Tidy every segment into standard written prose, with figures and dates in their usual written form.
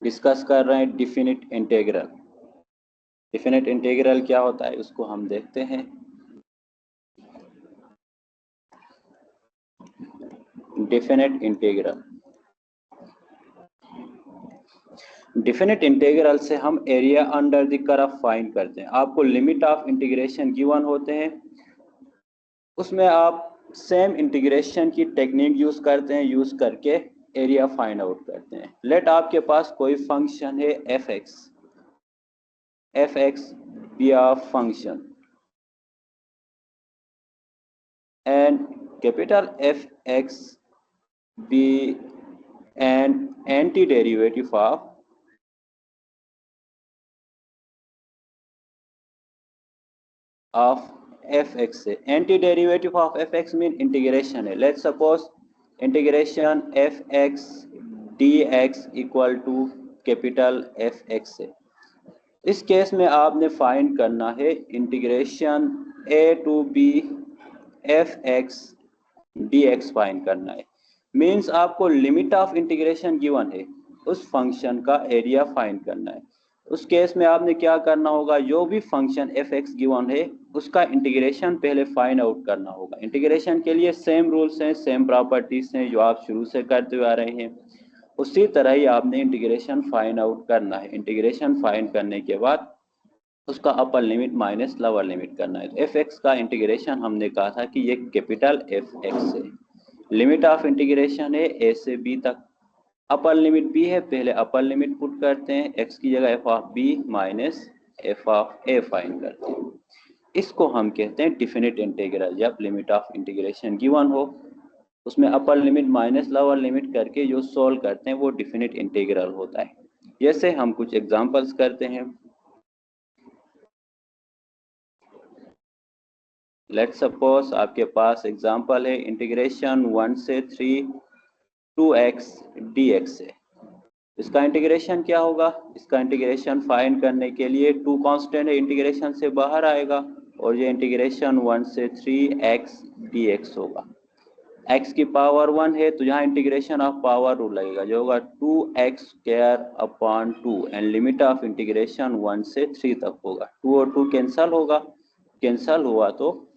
Discuss कर रहे हैं डिफिनिट इंटीग्रल। डिफिनिट इंटीग्रल क्या होता है उसको हम देखते हैं। डिफिनिट इंटीग्रल, डिफिनिट इंटीग्रल से हम area under the curve find करते हैं। आपको लिमिट ऑफ इंटीग्रेशन गिवन होते हैं, उसमें आप सेम इंटीग्रेशन की टेक्निक यूज करते हैं, यूज करके एरिया फाइंड आउट करते हैं। लेट आपके पास कोई फंक्शन है f x be of function and capital F x be and antiderivative of f x से। Antiderivative of f x mean integration है। Let suppose integration f x d x equal to capital F x से। इस case में आपने find करना है integration a to b f x d x find करना है। मीन्स आपको लिमिट ऑफ इंटीग्रेशन गिवन है, उस फंक्शन का एरिया फाइंड करना है। उस केस में आपने क्या करना होगा, जो भी फंक्शन एफ एक्स गिवन है उसका इंटीग्रेशन पहले फाइंड आउट करना होगा। इंटीग्रेशन के लिए सेम रूल्स हैं, सेम प्रॉपर्टीज हैं जो आप शुरू से करते हुए आ रहे हैं, उसी तरह ही आपने इंटीग्रेशन फाइंड आउट करना है। इंटीग्रेशन फाइंड करने के बाद उसका अपर लिमिट माइनस लोअर लिमिट करना है। तो एफ एक्स का इंटीग्रेशन हमने कहा था कि ये कैपिटल एफ एक्स है। लिमिट ऑफ इंटीग्रेशन है ए से बी तक, अपर लिमिट बी है, पहले अपर लिमिट पुट करते हैं, एक्स की जगह F of B minus F of A find करते हैं। इसको हम कहते हैं डिफिनिट इंटीग्रल। जब लिमिट ऑफ इंटीग्रेशन गिवन हो उसमें upper limit minus lower limit करके जो सोल्व करते हैं वो डिफिनिट इंटीग्रल होता है। जैसे हम कुछ एग्जांपल्स करते हैं। लेट सपोज आपके पास एग्जांपल है इंटीग्रेशन 1 से 3 2x dx से। इसका इंटीग्रेशन क्या होगा, इसका इंटीग्रेशन फाइंड करने के लिए 2 कांस्टेंट है, इंटीग्रेशन से बाहर आएगा और ये इंटीग्रेशन 1 से 3x dx होगा। x की पावर 1 है तो यहाँ इंटीग्रेशन ऑफ पावर रूल लगेगा जो होगा 2x² 2 and limit of integration 1 से 3 तक होगा। 2 और 2 कैंसल होगा, कैंसल हुआ तो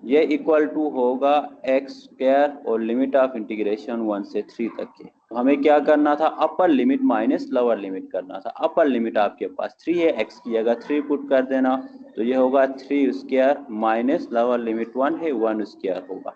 ये इक्वल टू होगा x² और लिमिट ऑफ इंटीग्रेशन 1 से 3 तक के। तो हमें क्या करना था, अपर लिमिट माइनस लोअर लिमिट करना था। अपर लिमिट आपके पास 3 है, x की जगह 3 पुट कर देना तो ये होगा 3² माइनस लोअर लिमिट 1 है 1² होगा।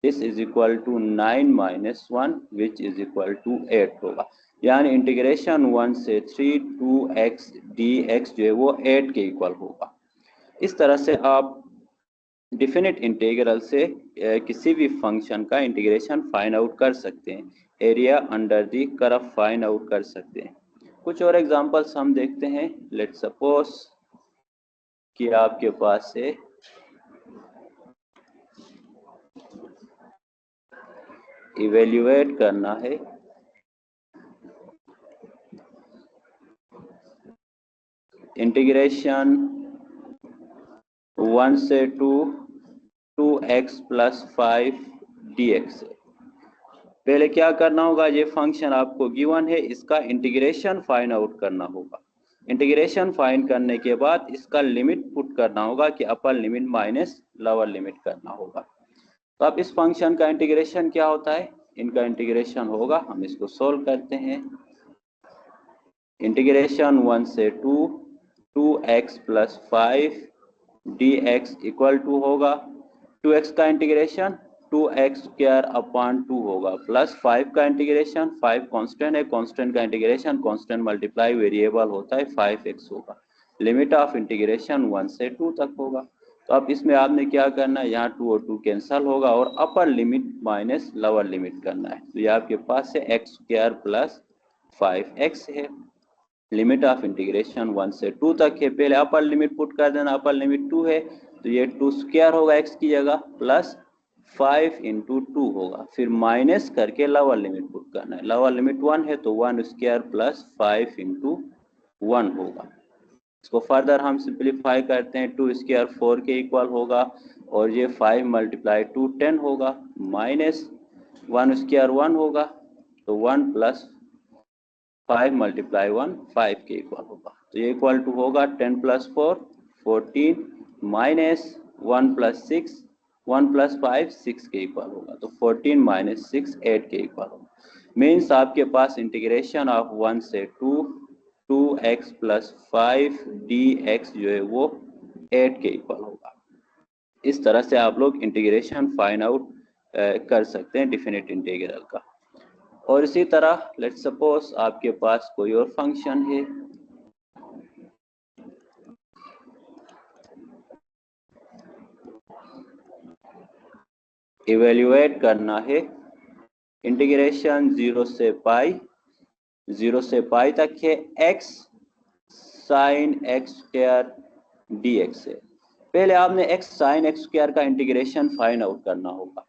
This is equal to 9 minus 1 which is equal to 8 होगा। यानी इंटीग्रेशन 1 से 3 2x dx जो है वो 8 के इक्वल होगा। इस तरह से आप डिफिनिट इंटीग्रल से किसी भी फंक्शन का इंटीग्रेशन फाइंड आउट कर सकते हैं, area under the curve find out कर सकते हैं। कुछ और एग्जांपल्स हम देखते हैं। लेट सपोज कि आपके पास है इवेल्युएट करना है इंटीग्रेशन 1 से 2 2x + 5 dx है। पहले क्या करना होगा, ये फंक्शन आपको गिवन है, इसका इंटीग्रेशन फाइंड आउट करना होगा। इंटीग्रेशन फाइंड करने के बाद इसका लिमिट पुट करना होगा कि अपर लिमिट माइनस लोअर लिमिट करना होगा। तो अब इस फंक्शन का इंटीग्रेशन क्या होता है, इनका इंटीग्रेशन होगा, हम इसको सोल्व करते हैं। इंटीग्रेशन 1 से 2 2x + 5 dx इक्वल टू होगा 2x का इंटीग्रेशन 2x² 2 होगा प्लस 5 का इंटीग्रेशन 5 कांस्टेंट है, कांस्टेंट का इंटीग्रेशन कांस्टेंट मल्टीप्लाई वेरिएबल होता है 5x होगा। लिमिट ऑफ इंटीग्रेशन 1 से 2 तक होगा। तो अब इसमें आपने क्या करना है, यहाँ 2 और 2 कैंसल होगा और अपर लिमिट माइनस लोअर लिमिट करना है। तो ये आपके पास है x² + 5x है। लिमिट ऑफ इंटीग्रेशन 1 से 2 तक है, पहले अपर लिमिट पुट कर देना, अपर लिमिट 2 है तो ये 2² होगा x की जगह प्लस 5 × 2 होगा, फिर माइनस करके लोअर लिमिट पुट करना है। लोअर लिमिट 1 है तो 1² + 5 × 1 होगा। इसको फर्दर हम सिंप्लीफाई करते हैं, 2² 4 के इक्वल होगा और ये 5 × 2 10 होगा, माइनस 1² 1 होगा तो 1 + 5 मल्टीप्लाई 1 5 के इक्वल होगा। तो ये इक्वल टू होगा 10 प्लस 4 14 माइनस 1 प्लस 6 1 प्लस 5 6 के इक्वल होगा। तो 14 माइनस 6 8 के इक्वल होगा। मीन्स आपके पास इंटीग्रेशन ऑफ 1 से 2x प्लस 5 dx जो है वो 8 के इक्वल होगा। इस तरह से आप लोग इंटीग्रेशन फाइंड आउट कर सकते हैं डिफिनिट इंटीग्रल का। और इसी तरह लेट्स सपोज आपके पास कोई और फंक्शन है, इवेल्युएट करना है इंटीग्रेशन 0 से पाई तक है x sine x square dx है। पहले आपने x साइन एक्स स्क्वायर का इंटीग्रेशन फाइंड आउट करना होगा।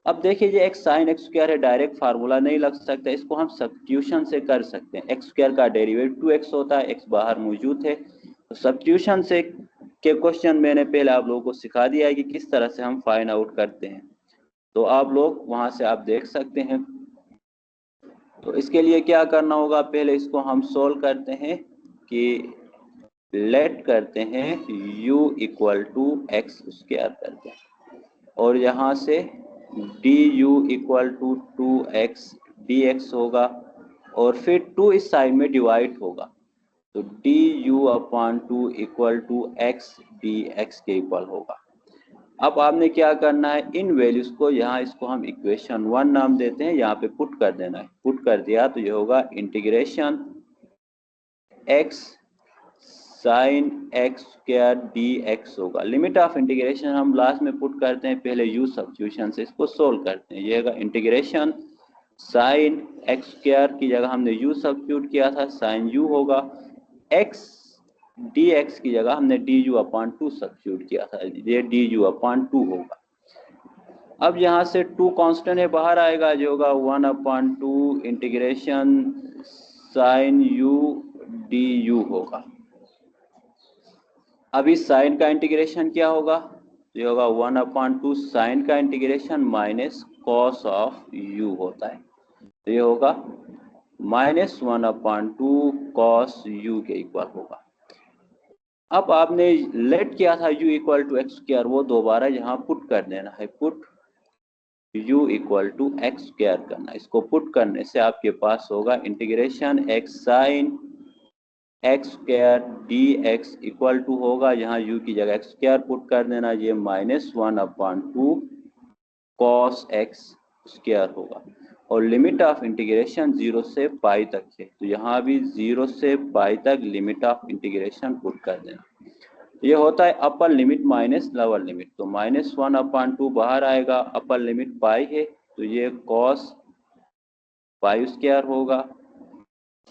अब देखिए ये x साइन एक्स स्क्वायर है, डायरेक्ट फार्मूला नहीं लग सकता, इसको हम सब्स्टिट्यूशन से कर सकते हैं। एक्स स्क्वायर का डेरिवेटिव 2x होता है, x बाहर मौजूद है, तो सब्स्टिट्यूशन से के क्वेश्चन मैंने पहले आप लोगों को सिखा दिया है कि किस तरह से हम फाइंड आउट करते हैं, तो आप लोग वहां से आप देख सकते हैं। तो इसके लिए क्या करना होगा, पहले इसको हम सोल्व करते हैं कि लेट करते हैं u equal to x square करते हैं, और यहाँ से du equal to 2x dx होगा, और फिर 2 इस साइड में डिवाइड होगा, तो du upon 2 equal to x dx के इक्वल होगा। अब आपने क्या करना है, इन वैल्यूज को यहाँ, इसको हम इक्वेशन 1 नाम देते हैं, यहाँ पे पुट कर देना है। पुट कर दिया तो ये होगा integration x sine x square dx होगा। लिमिट ऑफ इंटीग्रेशन हम लास्ट में पुट करते हैं, पहले u सब्स्टिट्यूशन से इसको सोल्व करते हैं। ये होगा इंटीग्रेशन साइन एक्स स्क्वायर की जगह हमने u सब्स्टिट्यूट किया था, साइन u होगा, x dx की जगह हमने du अपॉन 2 सब्स्टिट्यूट किया था, ये du अपॉन 2 होगा। अब यहाँ से 2 कांस्टेंट है, बाहर आएगा, जो होगा 1 upon 2 integration sine u du होगा। अभी साइन का इंटीग्रेशन क्या होगा, ये होगा 1 अपॉन 2 साइन का integration minus cos of u होता है, तो ये होगा माइनस 1 अपॉन 2 कॉस u के इक्वल होगा। अब आपने लेट किया था u equal to x square, वो दोबारा यहाँ पुट कर देना है, put u equal to x square करना। इसको पुट करने से आपके पास होगा integration x sine x square dx equal to होगा, यहाँ u की जगह एक्स स्क्वायर पुट कर देना, ये minus 1 upon 2 cos x square होगा। और लिमिट ऑफ इंटीग्रेशन 0 से पाई तक है, तो यहाँ भी 0 से पाई तक लिमिट ऑफ इंटीग्रेशन पुट कर देना। ये होता है अपर लिमिट माइनस लोअर लिमिट, तो माइनस 1 अपॉन 2 बाहर आएगा, अपर लिमिट पाई है, तो ये कॉस पाई स्क्वायर होगा,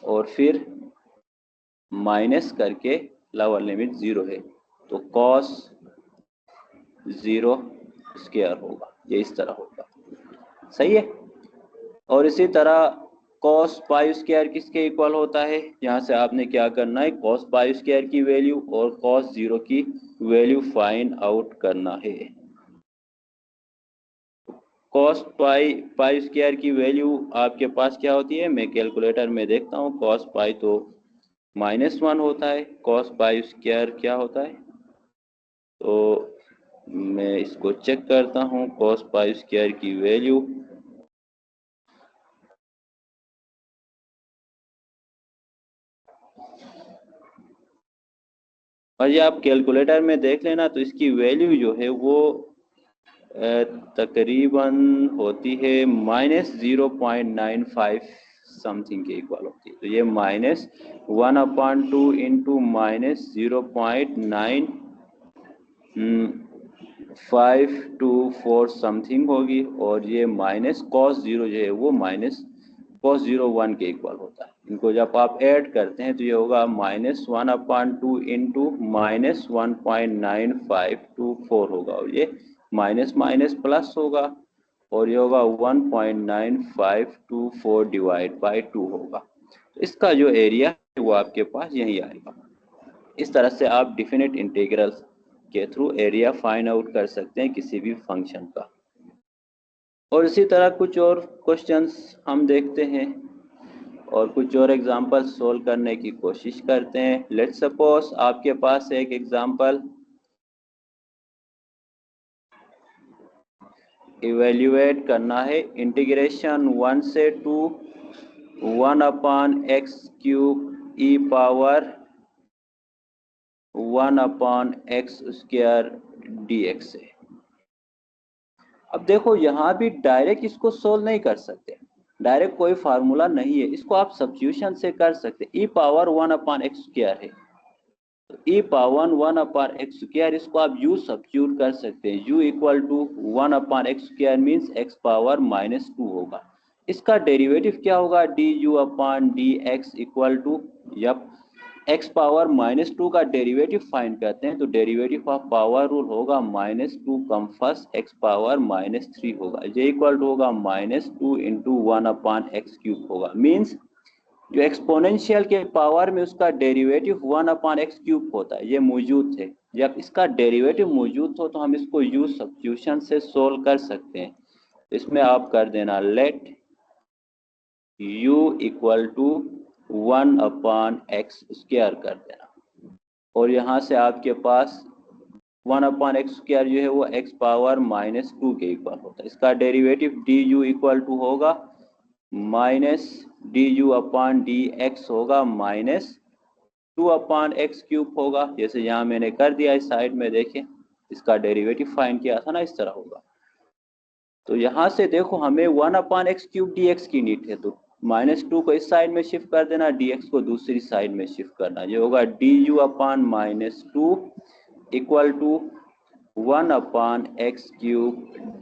और फिर माइनस करके लोअर लिमिट 0 है, तो कॉस 0 स्क्वायर होगा, ये इस तरह होगा, सही है। और इसी तरह कॉस पाई स्क्वायर किसके इक्वल होता है, यहाँ से आपने क्या करना है, कॉस पाई स्क्वायर की वैल्यू और कॉस 0 की वैल्यू फाइंड आउट करना है। कॉस पाई स्क्वायर की वैल्यू आपके पास क्या होती है, मैं कैलकुलेटर में देखता हूँ, कॉस पाई तो -1 होता है, कॉस पाई स्क्वायर क्या होता है, तो मैं इसको चेक करता हूँ, कॉस पाई स्क्वायर की वैल्यू और ये आप कैलकुलेटर में देख लेना, तो इसकी वैल्यू जो है वो तकरीबन होती है -0.95 समथिंग के इक्वल होती है, तो ये -1 अपॉन 2 इंटू -0.9524 समथिंग होगी, और ये माइनस कॉस 0 जो है वो माइनस कॉस 0 1 के इक्वल होता है। इनको जब आप ऐड करते हैं तो ये होगा -1 अपॉन 2 इंटू -1.9524 होगा, और ये माइनस माइनस प्लस होगा, और ये होगा 1.9524 डिवाइड बाई 2 होगा। तो इसका जो एरिया है वो आपके पास यही आएगा। इस तरह से आप डिफिनिट इंटीग्रल्स के थ्रू एरिया फाइंड आउट कर सकते हैं किसी भी फंक्शन का। और इसी तरह कुछ और क्वेश्चंस हम देखते हैं। और कुछ और एग्जांपल सोल्व करने की कोशिश करते हैं। लेट्स सपोज आपके पास एक एग्जांपल इवेल्युएट करना है, इंटीग्रेशन 1 से 2 1/x³ e power 1/x² dx है। अब देखो यहाँ भी डायरेक्ट इसको सोल्व नहीं कर सकते, डायरेक्ट कोई फार्मूला नहीं है, इसको आप सब्स्टिट्यूशन से कर सकते। ई पावर 1/x² है, तो ई पावर 1/x², इसको आप u सब्स्टिट्यूट कर सकते हैं। u equal to 1/x² means x power -2 होगा। इसका डेरिवेटिव क्या होगा, du/dx इक्वल टू, जब x पावर -2 का डेरिवेटिव फाइंड करते हैं तो डेरिवेटिव ऑफ पावर रूल होगा -2 कम फर्स्ट x पावर -3 होगा, ये इक्वल टू होगा -2 इंटू 1/x³ होगा। मीन्स जो एक्सपोनेंशियल के पावर में उसका डेरिवेटिव 1/x³ होता है, ये मौजूद थे। जब इसका डेरिवेटिव मौजूद हो तो हम इसको यूज सब्स्टिट्यूशन से सोल्व कर सकते हैं। इसमें आप कर देना late u equal to 1/x² कर देना, और यहाँ से आपके पास 1/x² जो है वो x पावर -2 के इक्वल होता है। इसका डेरिवेटिव du इक्वल टू होगा -du/dx होगा -2/x³ होगा। जैसे यहाँ मैंने कर दिया, इस साइड में देखें, इसका डेरिवेटिव फाइंड किया था ना, इस तरह होगा। तो यहाँ से देखो हमें 1/x³ dx की नीड है, तो -2 को इस साइड में शिफ्ट कर देना, dx को दूसरी साइड में शिफ्ट करना, ये होगा du/-2 equal to 1/x³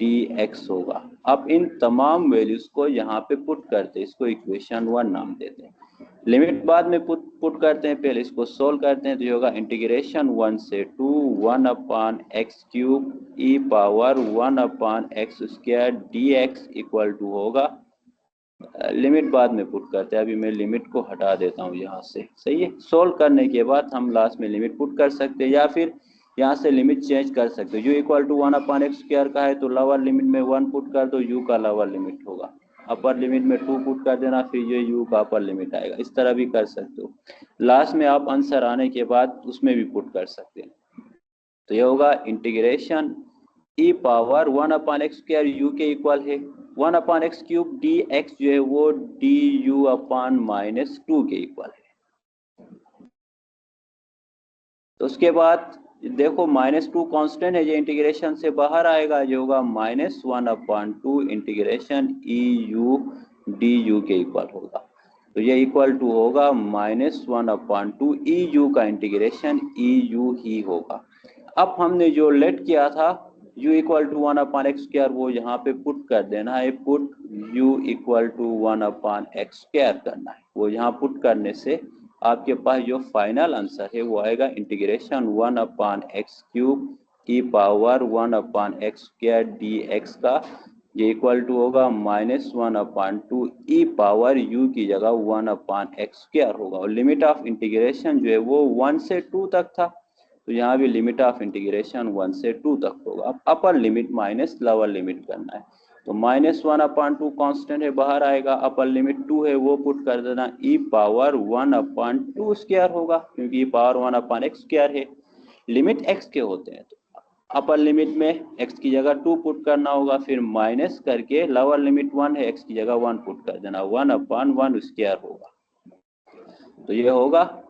dx होगा। अब इन तमाम वैल्यूज को यहाँ पे पुट करते हैं, इसको इक्वेशन 1 नाम देते हैं। लिमिट बाद में पुट करते हैं, पहले इसको सोल्व करते हैं। तो ये होगा इंटीग्रेशन 1 से 2 1/x³ e power 1/x² dx equal to होगा, लिमिट बाद में पुट करते हैं, अभी मैं लिमिट को हटा देता हूँ यहाँ से। सही है, सोल्व करने के बाद हम लास्ट में लिमिट पुट कर सकते हैं, या फिर यहाँ से लिमिट चेंज कर सकते हो। u इक्वल टू 1/x² का है तो लोअर लिमिट में 1 पुट कर दो, u का लोअर लिमिट होगा, अपर लिमिट में 2 पुट कर देना, फिर ये u का अपर लिमिट आएगा। इस तरह भी कर सकते हो, लास्ट में आप आंसर आने के बाद उसमें भी पुट कर सकते हैं। तो ये होगा इंटीग्रेशन ई पावर 1/x² u के इक्वल है 1/x³ dx जो है वो du/-2 के इक्वल है। तो उसके बाद देखो -2 कांस्टेंट है, ये इंटीग्रेशन से बाहर आएगा, जो होगा -1/2 इंटीग्रेशन eu du के इक्वल होगा। तो ये इक्वल टू होगा -1/2 eu का इंटीग्रेशन eu ही होगा। अब हमने जो लेट किया था u इक्वल टू 1/x², वो यहाँ पे पुट कर देना है, put u equal to 1/x² करना है। वो यहाँ पुट करने से आपके पास जो फाइनल आंसर है वो आएगा integration 1/x³ e power 1/x² dx का, ये इक्वल टू होगा -1/2 ई पावर u की जगह 1/x² होगा। और लिमिट ऑफ इंटीग्रेशन जो है वो 1 से 2 तक था, तो यहाँ भी लिमिट ऑफ इंटीग्रेशन 1 से 2 तक होगा। अब अपर लिमिट माइनस लोअर लिमिट करना है, तो -1/2 कांस्टेंट है, बाहर आएगा, अपर लिमिट 2 है वो पुट कर देना, ई पावर 1/2² होगा, क्योंकि ई पावर 1/x² है। लिमिट x के होते हैं तो अपर लिमिट में x की जगह 2 पुट करना होगा, फिर माइनस करके लोअर लिमिट 1 है, x की जगह 1 पुट कर देना, 1/1² होगा। तो ये होगा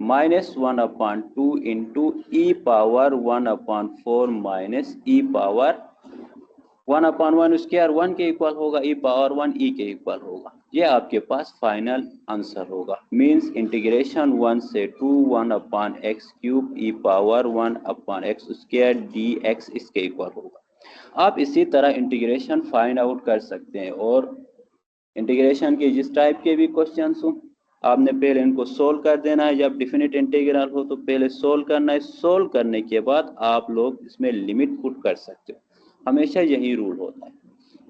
-1/2 इंटू ई पावर 1/4 माइनस ई पावर 1/1² 1 के इक्वल होगा, ई पावर 1 ई के इक्वल होगा। ये आपके पास फाइनल आंसर होगा। मींस इंटीग्रेशन 1 से 2 1/x³ e power 1/x² dx इसके इक्वल होगा। आप इसी तरह इंटीग्रेशन फाइंड आउट कर सकते हैं, और इंटीग्रेशन के जिस टाइप के भी क्वेश्चन हो आपने पहले इनको सोल्व कर देना है। जब डिफिनिट इंटीग्रल हो तो पहले सोल्व करना है, सोल्व करने के बाद आप लोग इसमें लिमिट पुट कर सकते हो, हमेशा यही रूल होता है।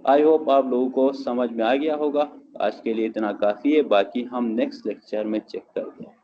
आई होप आप लोगों को समझ में आ गया होगा। आज के लिए इतना काफ़ी है, बाकी हम नेक्स्ट लेक्चर में चेक करते हैं।